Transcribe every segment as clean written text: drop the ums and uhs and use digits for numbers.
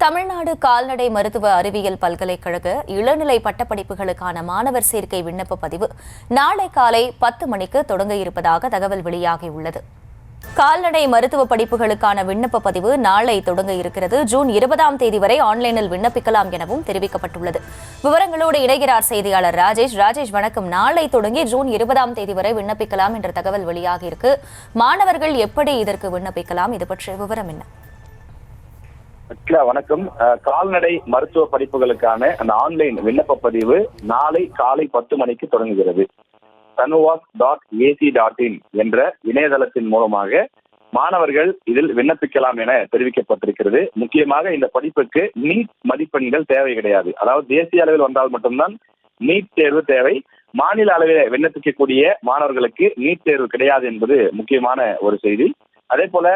தமிழ்நாடு கால்நடை மருத்துவ அறிவியல் பல்கலைக்கழக இளநிலை பட்டப்படிப்புகளுக்கான மாணவர் சேர்க்கை விண்ணப்ப பதிவு நாளை காலை 10 மணிக்கு தொடங்க இருப்பதாக தகவல் வெளியாகியுள்ளது. கால்நடை மருத்துவ படிப்புகளுக்கான விண்ணப்ப பதிவு நாளை தொடங்க இருக்கிறது. ஜூன் 20ஆம் தேதி வரை ஆன்லைனில் விண்ணப்பிக்கலாம் எனவும் தெரிவிக்கப்பட்டுள்ளது. விவரங்களோடு இணைகிறார் செய்தியாளர் ராஜேஷ். ராஜேஷ், வணக்கம். நாளை தொடங்கி ஜூன் 20ஆம் தேதி வரை விண்ணப்பிக்கலாம் என்ற தகவல் வெளியாகியிருக்கு. மாணவர்கள் எப்படி இதற்கு விண்ணப்பிக்கலாம்? இது பற்றிய விவரம் என்ன? வணக்கம். கால்நடை மருத்துவ படிப்புகளுக்கான அந்த ஆன்லைன் விண்ணப்ப பதிவு நாளை காலை 10 மணிக்கு தொடங்குகிறது. tanuvas.ac.in என்ற இணையதளத்தின் மூலமாக மாணவர்கள் இதில் விண்ணப்பிக்கலாம் என தெரிவிக்கப்பட்டிருக்கிறது. முக்கியமாக இந்த படிப்புக்கு நீட் மதிப்பெண்கள் தேவை கிடையாது. அதாவது தேசிய அளவில் வந்தால் மட்டும்தான் நீட் தேர்வு தேவை. மாநில அளவில் விண்ணப்பிக்கக்கூடிய மாணவர்களுக்கு நீட் தேர்வு கிடையாது என்பது முக்கியமான ஒரு செய்தி. அதே போல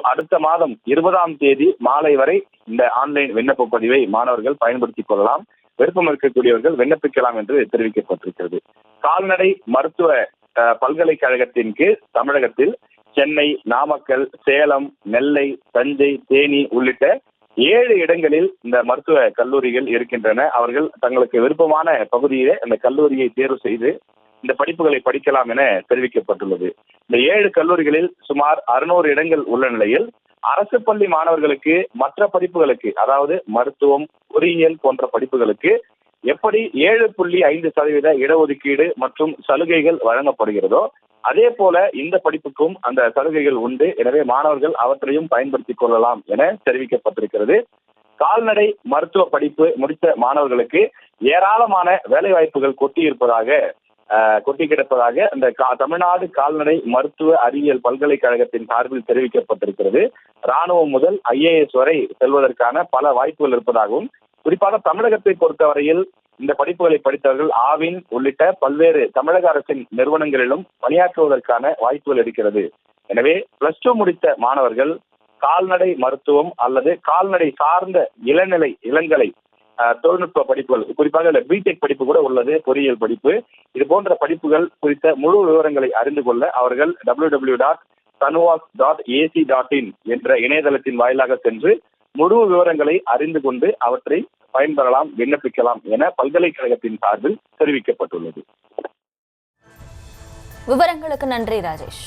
அடுத்த மாதம் 20ஆம் தேதி மாலை வரை இந்த ஆன்லைன் விண்ணப்ப பதிவை மாணவர்கள் பயன்படுத்திக் கொள்ளலாம். விருப்பம் இருக்கக்கூடியவர்கள் விண்ணப்பிக்கலாம் என்று தெரிவிக்கப்பட்டிருக்கிறது. கால்நடை மருத்துவ பல்கலைக்கழகத்தின் கீழ் தமிழகத்தில் சென்னை, நாமக்கல், சேலம், நெல்லை, தஞ்சை, தேனி உள்ளிட்ட 7 இடங்களில் இந்த மருத்துவ கல்லூரிகள் இருக்கின்றன. அவர்கள் தங்களுக்கு விருப்பமான பகுதியிலே அந்த கல்லூரியை தேர்வு செய்து இந்த படிப்புகளை படிக்கலாம் என தெரிவிக்கப்பட்டுள்ளது. இந்த 7 கல்லூரிகளில் சுமார் 600 இடங்கள் உள்ள நிலையில் அரசு பள்ளி மாணவர்களுக்கு மற்ற படிப்புகளுக்கு, அதாவது மருத்துவம், பொறியியல் போன்ற படிப்புகளுக்கு எப்படி 7.5% இடஒதுக்கீடு மற்றும் சலுகைகள் வழங்கப்படுகிறதோ அதே போல இந்த படிப்புக்கும் அந்த சலுகைகள் உண்டு. எனவே மாணவர்கள் அவற்றையும் பயன்படுத்திக் கொள்ளலாம் என தெரிவிக்கப்பட்டிருக்கிறது. கால்நடை மருத்துவ படிப்பு முடித்த மாணவர்களுக்கு ஏராளமான வேலை வாய்ப்புகள் கொட்டி கிடப்பதாக அந்த தமிழ்நாடு கால்நடை மருத்துவ அறிவியல் பல்கலைக்கழகத்தின் சார்பில் தெரிவிக்கப்பட்டிருக்கிறது. ராணுவம் முதல் IAS வரை செல்வதற்கான பல வாய்ப்புகள் இருப்பதாகவும், குறிப்பாக தமிழகத்தை பொறுத்தவரையில் இந்த படிப்புகளை படித்தவர்கள் ஆவின் உள்ளிட்ட பல்வேறு தமிழக அரசின் நிறுவனங்களிலும் பணியாற்றுவதற்கான வாய்ப்புகள் இருக்கிறது. எனவே +2 முடித்த மாணவர்கள் கால்நடை மருத்துவம் அல்லது கால்நடை சார்ந்த இளங்கலை தொழில்நுட்ப படிப்புகள், குறிப்பாக பிடெக் படிப்பு கூட உள்ளது, பொறியியல் படிப்பு, இது போன்ற படிப்புகள் குறித்த முழு விவரங்களை அறிந்து கொள்ள அவர்கள் www.tanuvas.ac.in என்ற இணையதளத்தின் வாயிலாக சென்று முழு விவரங்களை அறிந்து கொண்டு அவற்றை பயன்பெறலாம், விண்ணப்பிக்கலாம் என பல்கலைக்கழகத்தின் சார்பில் தெரிவிக்கப்பட்டுள்ளது. விவரங்களுக்கு நன்றி ராஜேஷ்.